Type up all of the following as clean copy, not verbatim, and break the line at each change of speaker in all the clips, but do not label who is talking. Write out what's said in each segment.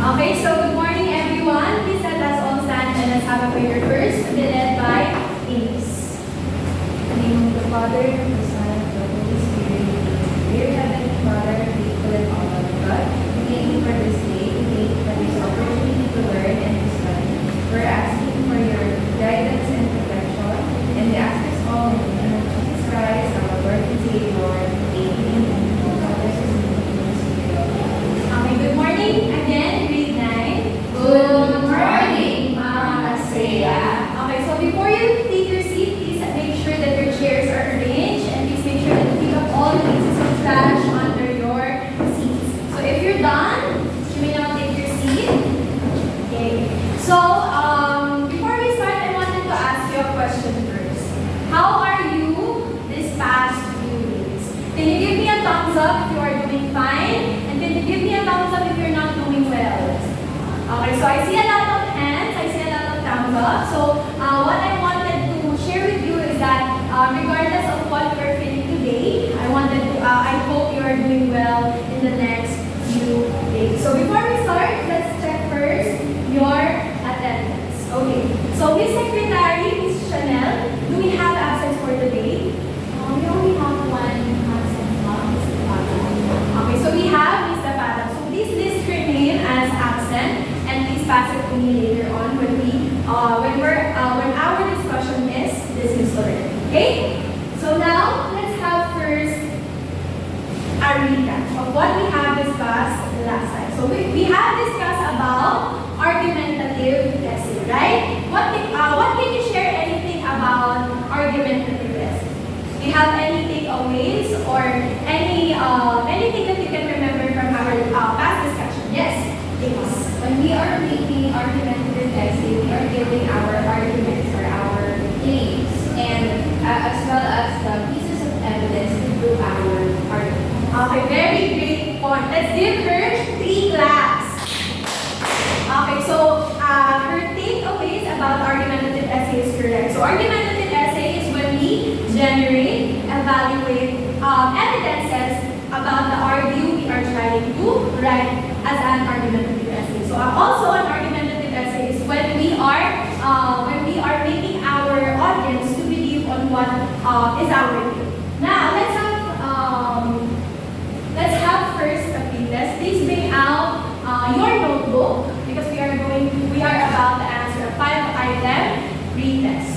Okay, so good morning everyone. Please let us all stand and let's have a prayer first, to be led by Amos. In the name of the Father, and the Son, and the Holy Spirit. Dear Heavenly Father, faithful and almighty God, we thank you for this day. We thank you for this opportunity to learn and to study. We're asking for your guidance and protection, and we ask this all in the name of Jesus Christ, our Lord and Savior. Amen. Okay, good morning again, grade 9.
Good morning, Mama Masaya.
Okay, so before you take your seat, please make sure that your chairs are arranged and please make sure that you pick up all the pieces of trash under your seats. So if you're done, you may now take your seat. Okay. So before we start, I wanted to ask you a question first. How are you this past few days? Can you give me a thumbs up if you are doing fine? And can you give me a thumbs up if you're not doing well? Okay, so I see a lot of hands, I see a lot of thumbs up. So what I wanted to share with you is that regardless of what you're feeling today, I hope you are doing well in the next few days. So before we start, let's check first your attendance. Okay, so Miss Secretary, Miss Chanel, do we have absence for today?
We only have one absent mom, Miss Papa.
Okay, so we have Miss Zapata. So please list her name as absent and please pass it to me later on when our discussion is dismissed already. Okay? So now let's have first a recap of what we have discussed last time. So we have discussed about argumentative essay, right? What can you share anything about argumentative essay? Do you have any takeaways or anything that you can remember from our past discussion? Yes, please.
When we are making argumentative essay, we are giving our arguments or our claims, and as well as the pieces of evidence to prove our argument.
Okay, very great point. Let's give her 3 claps. Okay, so her takeaways about argumentative essay is correct. So argumentative essay is when we generate, evaluate evidences about the argue we are trying to write as an argumentative essay. So also an argumentative essay is when we are making our audience to believe on what is our view. Now let's have first a pretest. Please bring out your notebook because we are about to answer a 5-item pretest.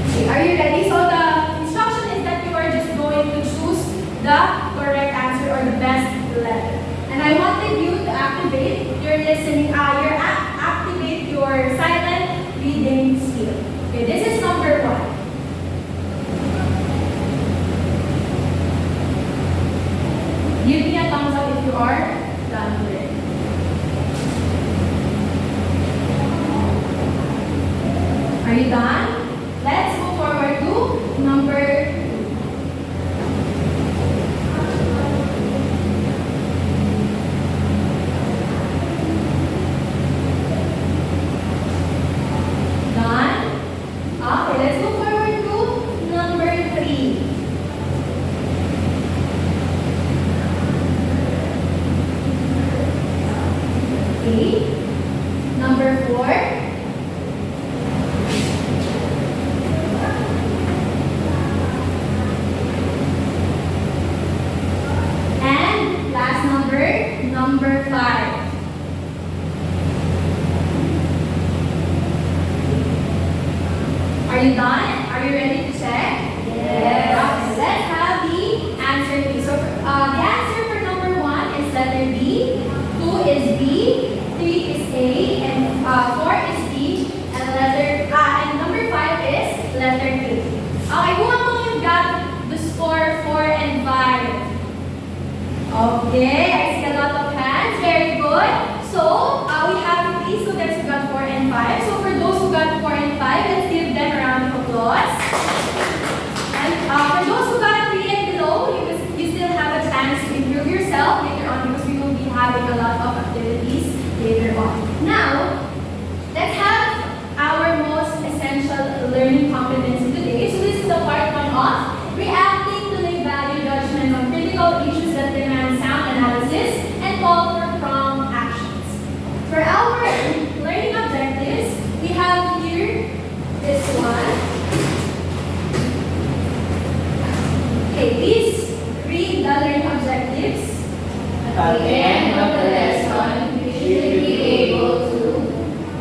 Okay, are you ready? So the instruction is that you are just going to choose the correct answer or the best letter. And I wanted you to activate your listening, activate your silent reading skill. Okay, this is number 1. Give me a thumbs up if you are done with it. Are you done? Let's move forward to number 2. Done? Okay, let's move forward to number 3. Okay. Number 4. And last number 5. Are you done? Are you ready to check?
Yes.
Okay, let's have the answer key. So the answer for number 1 is letter B, 2 is B, 3 is A, and 4 is D, and number 5 is letter A. Okay, who among you got the score 4 and 5? Okay, I see a lot of hands. Very good. So we have 3 students who got 4 and 5. So for those who got 4 and 5, let's give them a round of applause. And for those who got 3 and below, you still have a chance to improve yourself later on because we will be having a lot of activities later on. Now, let's have our most essential learning competency today. So this is the part 1 of reacting to the value judgment on critical issues that demand sound analysis and call for prompt action.
At the end of the lesson, we should be able to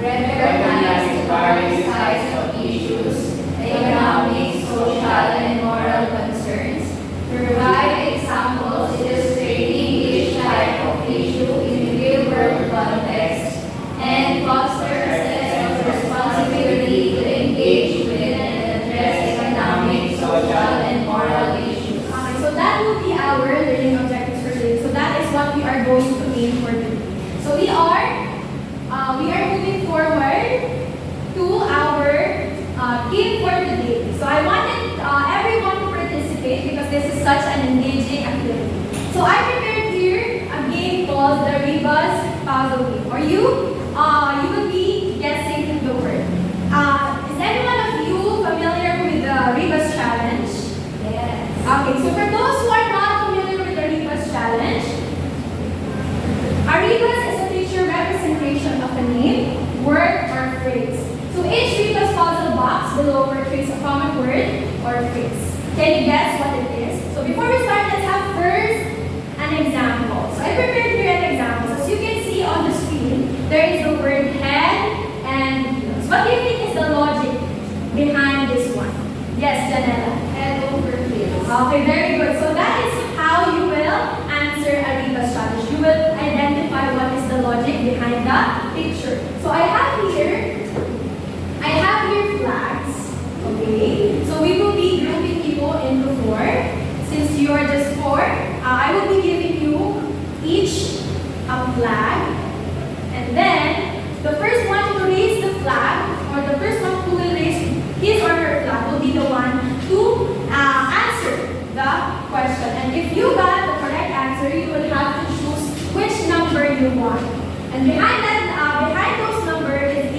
recognize various types of issues, economic, social, and moral concerns, provide examples illustrating each type of issue in a real-world context, and foster a sense of responsibility to engage with and address economic, social, and moral issues.
Okay, so that will be our learning objectives for today. So that is what we are going to aim for today. So we are moving forward to our game for today. So I wanted everyone to participate because this is such an engaging activity. So I prepared here a game called the Rebus Puzzle Game. Or you will be guessing the word. Is anyone of you familiar with the Rebus Challenge?
Yes.
Okay, so for those who are not familiar with the Rebus Challenge, a rebus is a picture representation of a name, word, or phrase. So each rebus puzzle box below portrays a common word or phrase. Can you guess what it is? So before we start, let's have first an example. So I prepared here an example. As you can see on the screen, there is the word head and heels. What do you think is the logic behind this one? Yes, Janella.
Head over heels.
Okay, very good. So that is how you will answer a rebus challenge. You will identify what is the logic behind the picture. So I have here flags. Okay. So we will be grouping you into four. Since you are just four, I will be giving you each a flag. And then the first one to raise the flag, or the first one who will raise his or her flag, will be the one to answer the question. And if you got the correct answer, you will have to choose which number you want. And behind those numbers is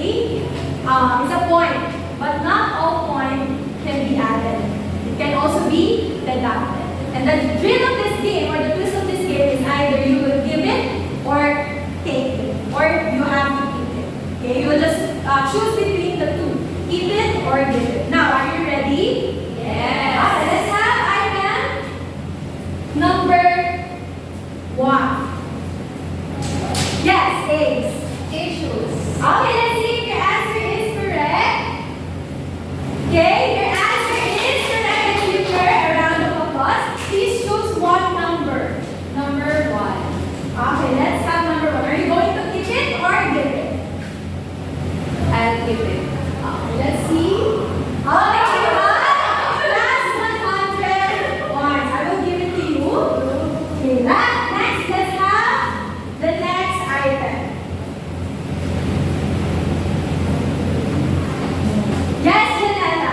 a point, but not all points can be added. It can also be deducted. And the drill of this game, or the twist of this game, is either you will give it or take it, or you have to keep it. Okay, you will just choose between the two: keep it or give it. Now, are you ready?
Yes.
Okay, let's have item number 1. Yes, eggs.
Issues.
Okay, let's see if your answer is correct. Okay, your answer is correct. Let's give her a round of applause. Please choose one number.
Number 1.
Okay, let's have number 1. Are you going to keep it or give it?
I'll keep it.
Okay, let's see. Okay, last 100 ones. I will give it to you. Okay, next, let's have the next item. Yes, Janella.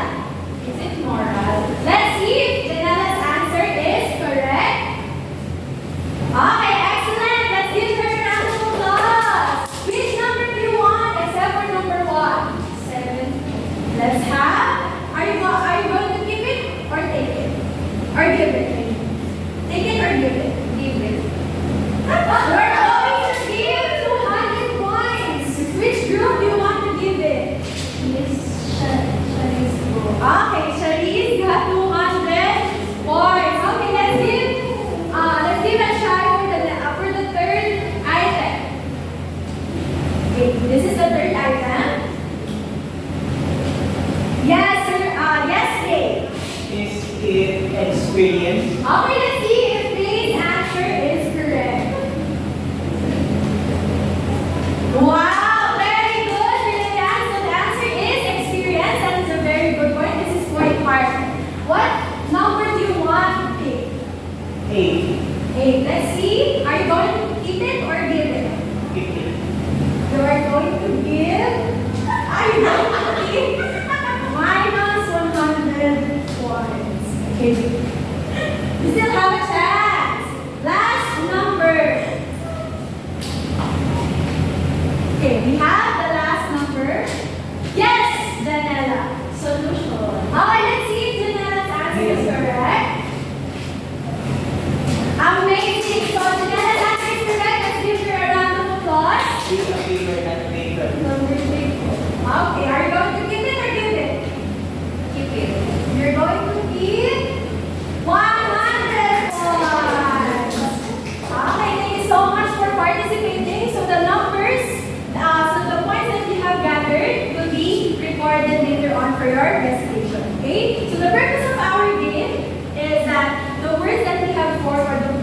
for your recitation. Okay? So the purpose of our game is that the words that we have formed, or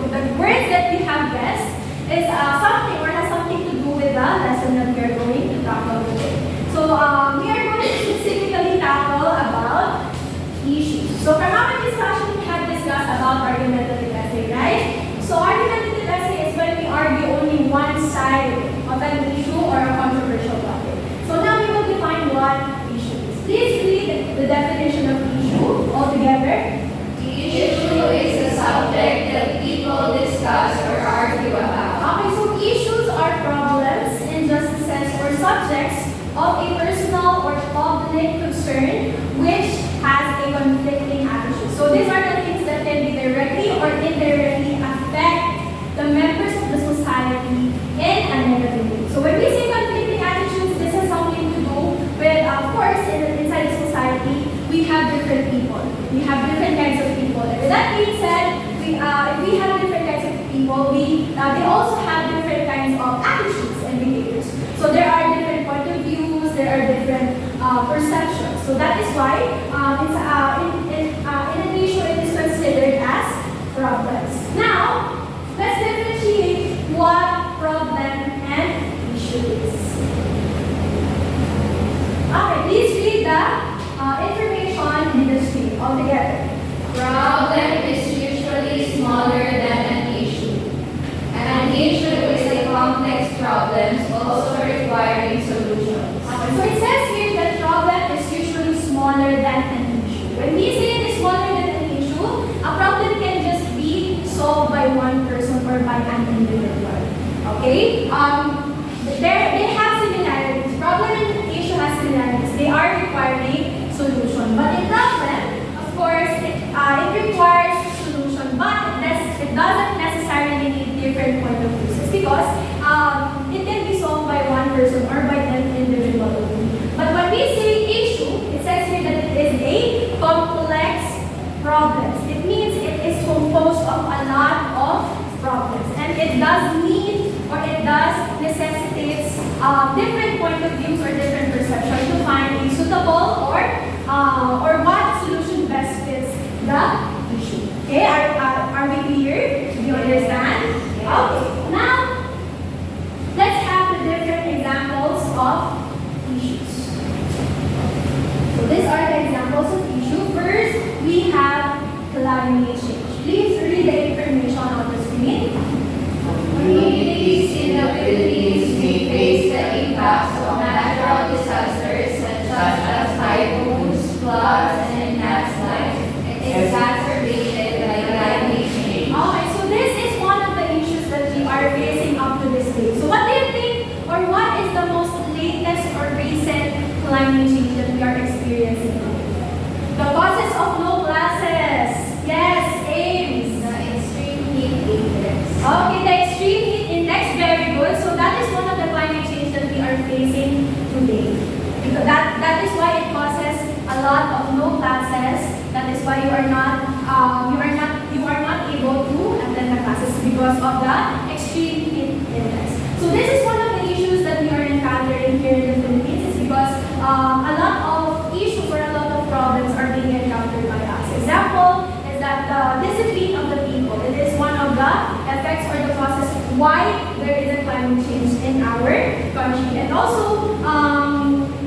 the words that we have guessed, is something or has something to do with the lesson that we are going to tackle today. So we are going to specifically tackle about issues. So from our discussion, we have discussed about argumentative essay, right? So argumentative essay is when we argue only one side of an issue or a controversial topic. So now we will define what issue is. Please read the definition of issue altogether.
Issue is a subject that people discuss or argue about.
Okay, so issues are problems, injustices, or subjects of a personal or public concern which has a conflicting attitude. So these are the things that can be directly or indirectly affect the members of the society in a negative way. So when we say conflicting attitudes, this has something to do with, of course, inside the society, we have different people. We have different kinds of people. And with that being said, if we have different kinds of people, they also have different kinds of attitudes and behaviors. So there are different point of views, there are different perceptions. So that is why in an issue it is considered as problems. Now, let's differentiate what problem and issue is. Okay, please read the information in the screen altogether.
Problem is usually smaller than an issue. An issue is a complex problem also requiring solutions.
Okay, so it says here that problem is usually smaller than an issue. When we say it is smaller than an issue, a problem can just be solved by one person or by an individual. Okay? They have similarities. Problem and issue has similarities. They are requiring solution. But in problem, of course, it requires solution, but it doesn't necessarily need different point of views. It's because it can be solved by one person or by an individual only. But when we say issue, it says here that it is a complex problem. It means it is composed of a lot of problems, and it does need or it does necessitates different point of views or different perceptions to find a suitable or what solution best fits the issue. Okay, are we clear? Do you understand? Okay. Now, let's have the different examples of issues. So these are the examples of issue. First, we have climate change. Please read the information on the screen.
Communities in the Philippines may face the impacts of natural disasters such as typhoons, floods, and landslides, exacerbated by climate change.
Okay, so this is one of the issues that we are facing up to this day. So what do you think, or what is the most latest or recent climate change that we are experiencing? The causes of low classes. Yes, Ames.
The extreme heat index.
Okay, the extreme heat index, very good. So that is one of the climate change that we are facing today. Because that is why it causes a lot of low classes. That is why you are not able to attend the classes because of the extreme heat index. So this is one of the issues that we are encountering here in the Philippines. It's because a lot of issues or a lot of problems are being encountered by us. Example is that the discipline of the people. It is one of the effects or the causes why there is a climate change in our country. And also,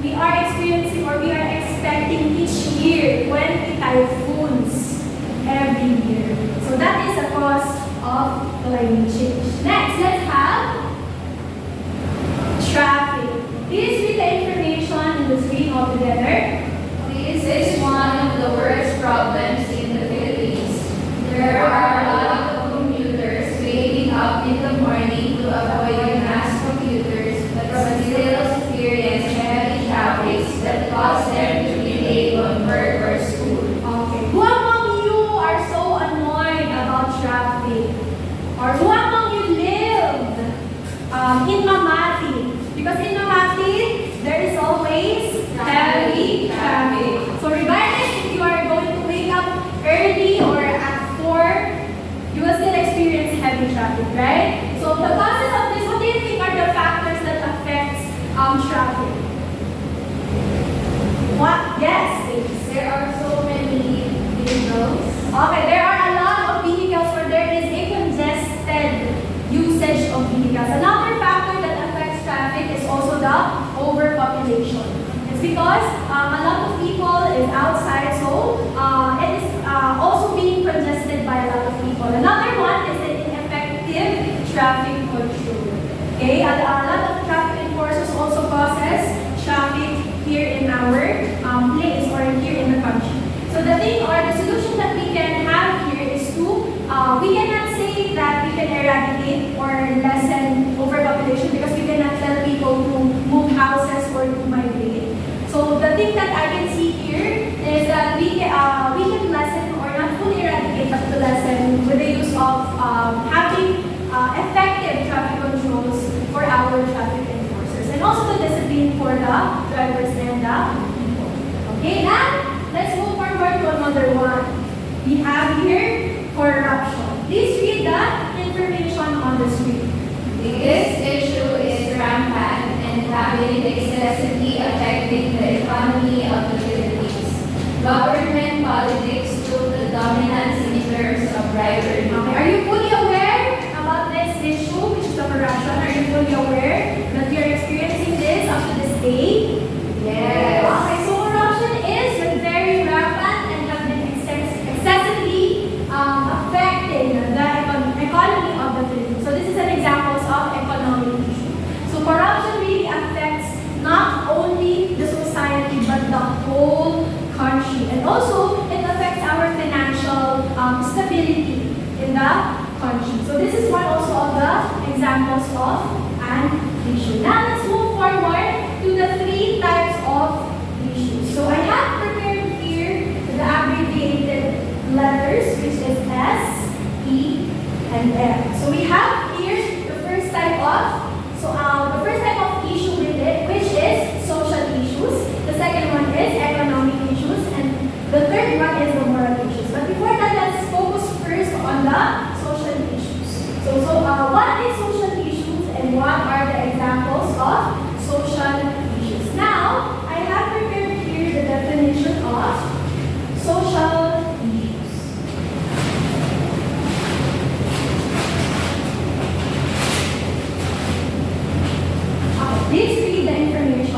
we are experiencing or we are expecting each year 20 typhoons every year. So that is a cause of climate change. Next, let's have traffic. Please read the information in the screen altogether.
This is one of the worst problems in the Philippines. There are a lot of commuters waking up in the morning to avoid mass commuters, but still experience heavy traffic that cause them to be late on work or school.
Okay. Who among you are so annoyed about traffic? Or who among you lived in Mamati? Because in Mamati, there is always heavy traffic. So regardless if you are going to wake up early or at 4, you will still experience heavy traffic, right? So the causes of this, what do you think are the factors that affects traffic? What? Yes, please.
There are so many vehicles.
Okay, there are a lot of vehicles where there is a congested usage of vehicles. Another factor that affects traffic is also the overpopulation. It's because a lot of people is outside, so it is also being congested by a lot of people. Another one is the ineffective traffic control. Okay, a lot of traffic enforcers also causes traffic here in our place or here in the country. So the thing or the solution that we can have here is to, we cannot say that we can eradicate or lessen overpopulation because we cannot tell people to move houses or to migrate. So the thing that I can see here is that we can lessen or not fully eradicate but to lessen with the use of having effective traffic controls for our traffic enforcers and also the discipline for the drivers and the people. Okay, now let's move forward to another one. We have here corruption. Please read the information on the screen.
This issue is rampant and having excessively affecting the economy of the Philippines. Government politics took the dominance in terms of bribery.
Okay, are you fully aware about this issue, which is the corruption? Are you fully aware that you're experiencing this up to this day?
Yes.
Okay, so corruption is very rampant and has been excessively affecting the economy of the Philippines. So this is an example of economic issue. So corruption really affects not only the society but the whole country, and also it affects our financial stability in the country. So this is one also of the examples of an issue. Now let's move forward to the three types of issues. So I have prepared here the abbreviated letters, which is S, E, and F. So we have here the first type of issue with it, which is social issues. The second one is economic issues, and the third one is the moral issues. But before that, let's focus first on the social issues. So what is social issues and what are the examples of social issues? Now, I have prepared here the definition of social issues. Please read the information.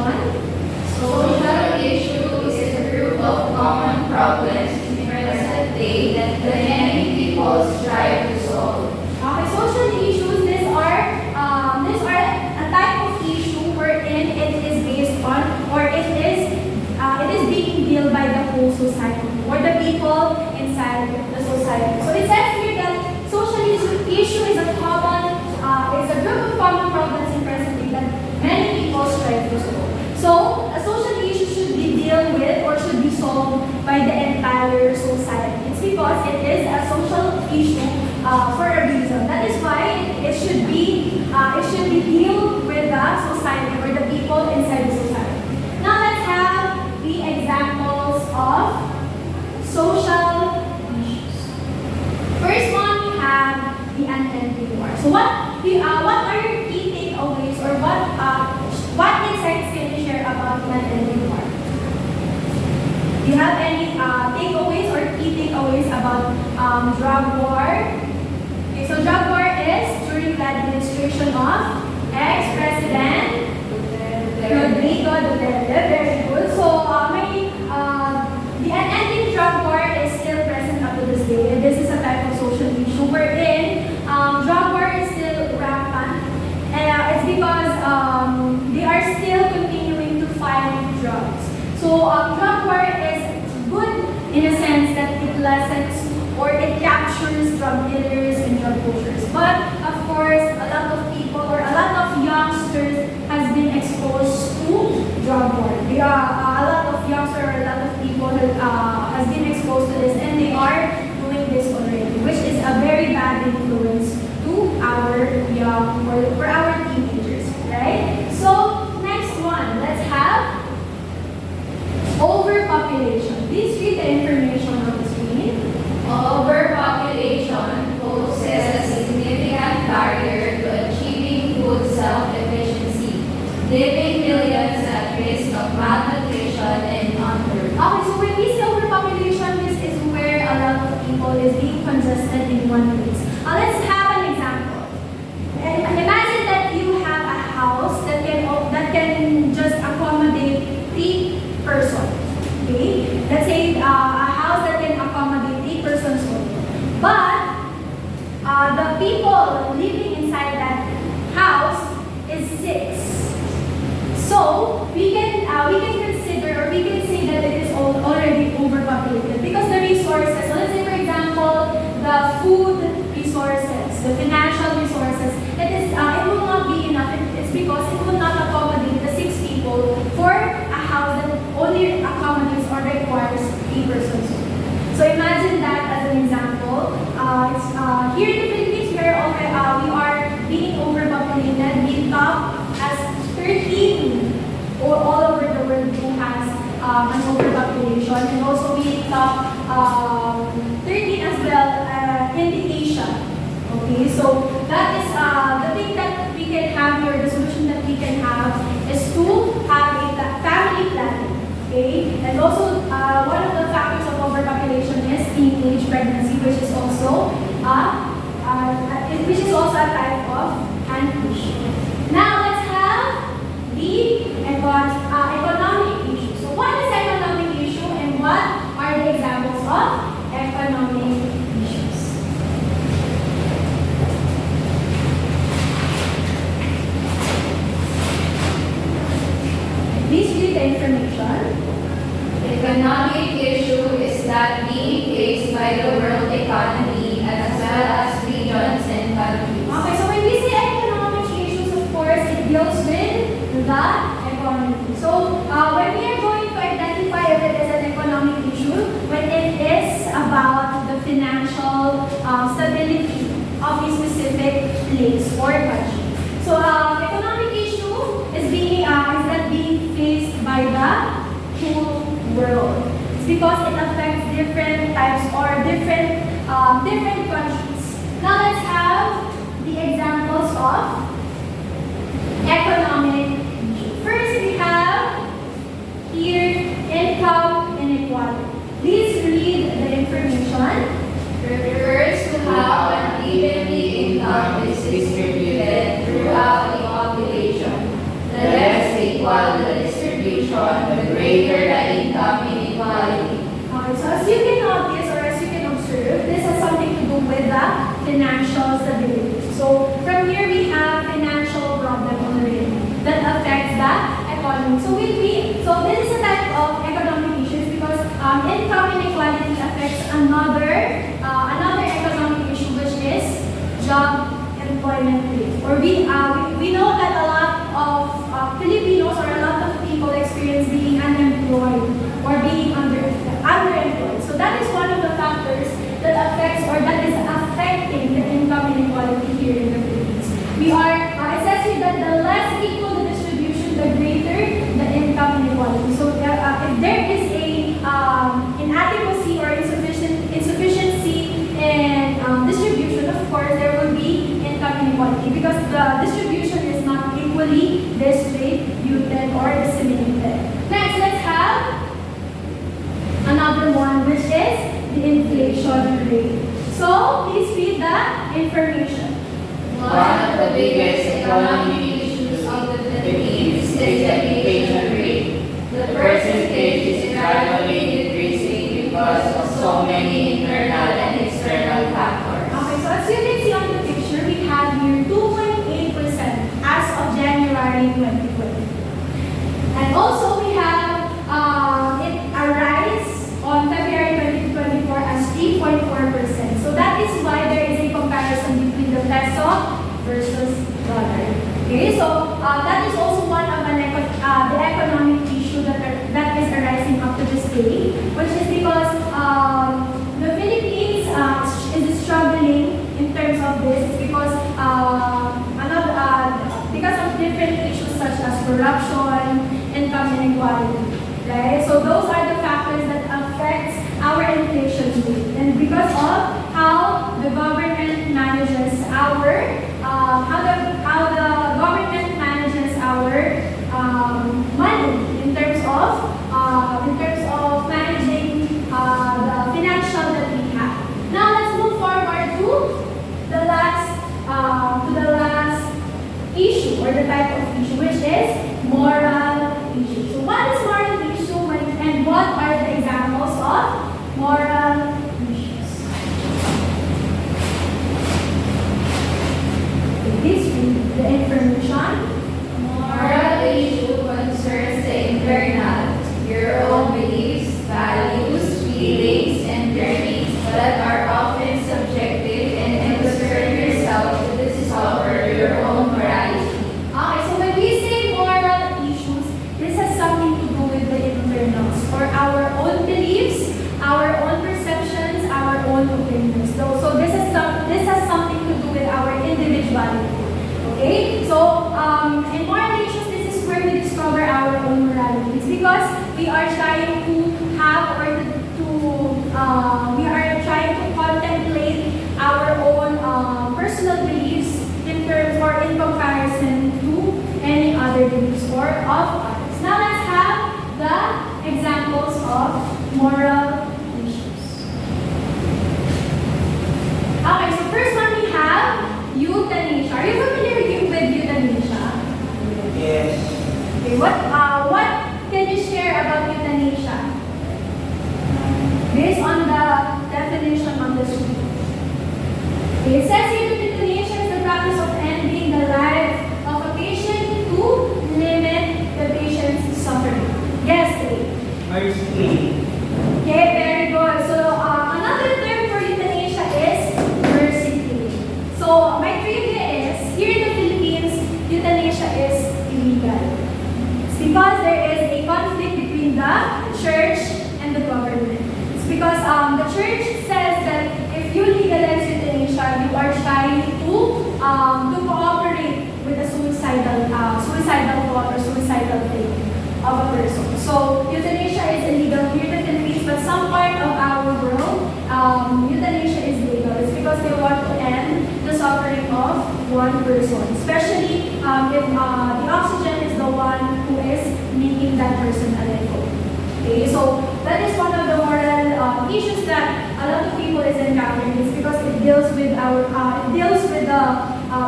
Social issue is a group of common problems in the present day that many people strive to solve.
Okay, social issues, these are a type of issue wherein it is based on, or it is being dealt by the whole society or the people inside the society. So it says here that social issue is a group of common problems in present day that many people strive to solve. So a social issue should be dealt with or should be solved by the entire society. It's because it is a social issue for a reason. That is why it should be dealt with the society or the people inside the society. Now let's have the examples of social issues. First one, we have the unending war. So what are your key takeaways or what insights can you share about the unending war? Do you have any takeaways or key takeaways about drug war? Okay, so drug war is during the administration of ex-president Rodrigo Duterte. Very good. So the unending drug war is still present up to this day. And this is a type of social issue wherein drug war is still rampant. It's because they are still continuing to fight drugs. So drug war is good in a sense that it lessens or it captures drug dealers and drug pushers. But of course, a lot of people or a lot of youngsters has been exposed to drug war. A lot of youngsters or a lot of people has been exposed to this, and they are doing this already, which is a very bad influence to our young or for our teenagers, right? So next one, let's have overpopulation. Please read the information on the screen.
Overpopulation poses a significant barrier to
invested in one place. Let's have an example. And imagine that you have a house that can just accommodate 3 persons. Okay? Let's say a house that can accommodate 3 persons only. But the people living inside that house is 6. So we can consider, or we can say that it is already overpopulated because the resources. So let's say for example the food resources, the financial resources. It will not be enough. It's because it will not accommodate the 6 people for a house that only accommodates or requires 3 persons. So imagine that as an example. Here in the Philippines, we are being overpopulated. We top as 13 or all over the world who has an overpopulation, and also we top 13 as well in the Asia. Okay, so that is the thing that we can have here. The solution that we can have is to have a family planning. Okay, and also one of the factors of overpopulation is teenage pregnancy, which is also a type of hand issue. Now let's have the economic issue. So what is economic issue and what are the examples of economic issues? Please read the information.
Economic issue is that being faced by the world economy as well as regions and countries.
Okay, so when we say economic issues, of course, it deals with the economy. So when we are going to identify if it is an economic issue, when it is about the financial stability of a specific place or country. So economic issue is that being faced by the whole world. It's because it affects different types or different countries. Now let's have the examples of economic issue. First, we have here income inequality. Please read the information.
Refers to how unevenly income is distributed throughout the population. The less equal the distribution, the greater the income inequality.
Okay, so as you can notice or as you can observe, this has something to do with the financial stability. So from here we have financial problem already that affects the economy. So this is a type of economic issues because income inequality affects another economic issue, which is job employment rate. Or we know that a lot of Filipinos or a lot of people experience being unemployed or being underemployed. So that is one of the factors that affects or that is affecting the income inequality here in the Philippines. It says here that the less equal the distribution, the greater the income inequality. So if there is a inadequacy or insufficiency in distribution, of course there will be income inequality because the distribution is not equally distributed or disseminated. Next, let's have another one, which is the inflation rate. So please read the information.
One of the biggest economic issues of the Philippines is the inflation rate. The percentage is gradually decreasing because of so many internal and external factors.
Okay, so as you can see on the picture, we have here 2.8% as of January 2020. And also we have it arise on February 2024 as 3.4%. So that is why there is a comparison between the peso versus dollar. Okay, so that is also one of the economic issue that is arising up to this day, which is because the Philippines is struggling in terms of this. It's because because of different issues such as corruption, income inequality. Right? So those are the factors that affects our inflation rate, and because of how the government manages money in terms of managing the financial that we have. Now let's move forward type of issue, which is moral issue. So what is moral issue and what are the examples of moral issues? Please read the information.
Moral issue concerns the internal, your own beliefs, values, feelings, and journeys that are often subjective and concern yourself to discover your own morality.
Okay, so when we say moral issues, this has something to do with the internals, or our own beliefs, our own perceptions, our own opinions. So this has something to do with our individuality. Okay, so in moral issues, this is where we discover our own morality. It's because we are trying to have we are trying to contemplate our own personal beliefs in terms or in comparison to any other beliefs or of others. Now let's have the examples of moral issues. Okay, so first one we have euthanasia. Are you familiar with euthanasia?
Yes.
Okay, what can you share about euthanasia? Based on the definition on the screen. Okay, it says here that euthanasia is the practice of ending the life of a patient to limit the patient's suffering. Yes, Dave?
Mercy.
Okay, very good. So another term for euthanasia is mercy killing. So my trivia is, here in the Philippines, euthanasia is illegal. It's because there is a conflict between the church and the government. It's because the church says that if you legalize euthanasia, you are trying to cooperate with the suicidal thought or suicidal thinking of a person. So euthanasia is illegal here in the Philippines, but some part of our world, euthanasia is legal. It's because they want to end the suffering of one person, especially if the oxygen is the one who is making that person alive. Okay, so that is one of the moral issues that a lot of people is encountering. It's because it deals with the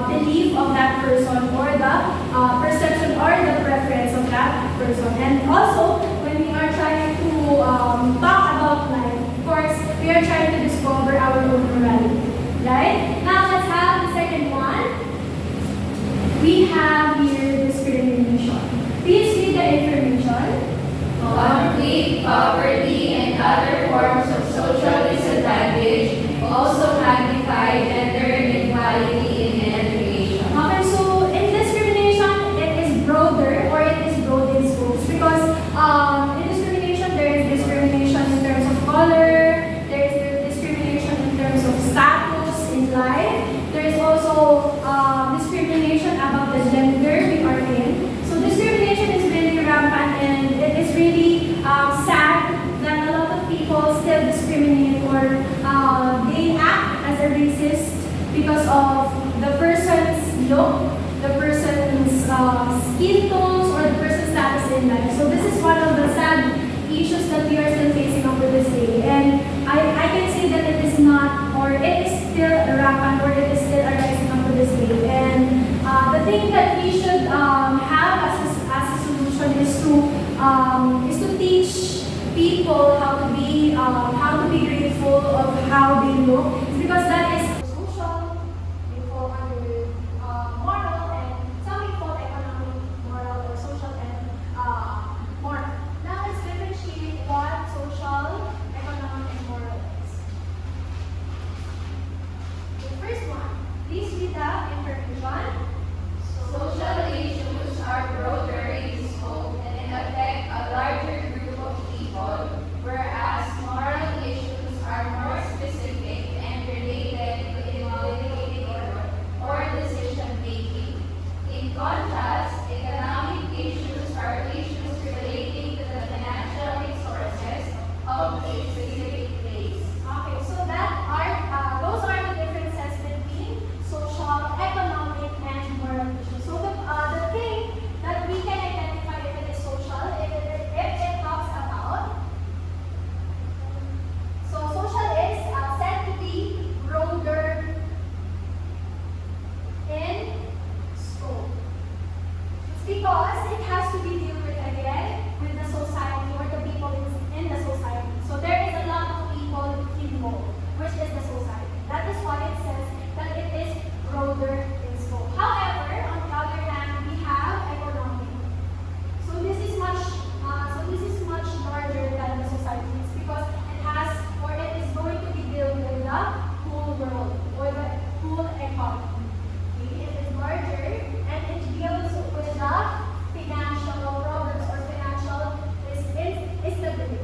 belief of that person or the perception or the preference of that person. And also, when we are trying to talk about life, of course, we are trying to discover our own morality. Right? Now let's have the second one. We have here discrimination. Please read the information.
Conflict, poverty, and other forms of social disadvantage also magnify gender inequality in education.
Okay, so in discrimination, it is broader or it is broad in schools because in discrimination, there is discrimination in terms of color, there is discrimination in terms of status in life, there is also discrimination about the gender we are in. So discrimination is really rampant and it is really sad that a lot of people still discriminate or they act as a racist because of the person's look, the person's skin tones, or the person's status in life. So this is one of the sad issues that we are still facing up to this day. And I can say that it is not, or it is still rampant, or it is still arising up to this day. And the thing that we should have as a solution is to teach people how to be grateful of how they look. It's because that is social, they fall under moral, and some people economic, moral, or social and moral. Now let's differentiate what social, economic, and moral is. The first one, please read the information.
Social issues are broader in scope and affect a larger group of people, whereas moral issues are more specific and related to individual or decision making. In contrast, economic issues are issues relating to the financial resources of a specific place.
Okay, so those are the differences between social, economic, and moral issues. So the thing that we can identify if it is social, if it talks about, so social is said to be broader in scope.
because it has to be dealt with again with the society or the people in the society. So there is a lot of people involved, which is the society. That is why it says that it is broader in scope. However, on the other hand, we have economic. So this is much larger than the society. It's because it has or it is going to be dealt with the whole world or the whole economy. Okay? It is larger and it deals with the financial problems or financial instability.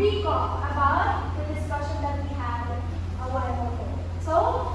recall about the discussion that we had a while ago. So,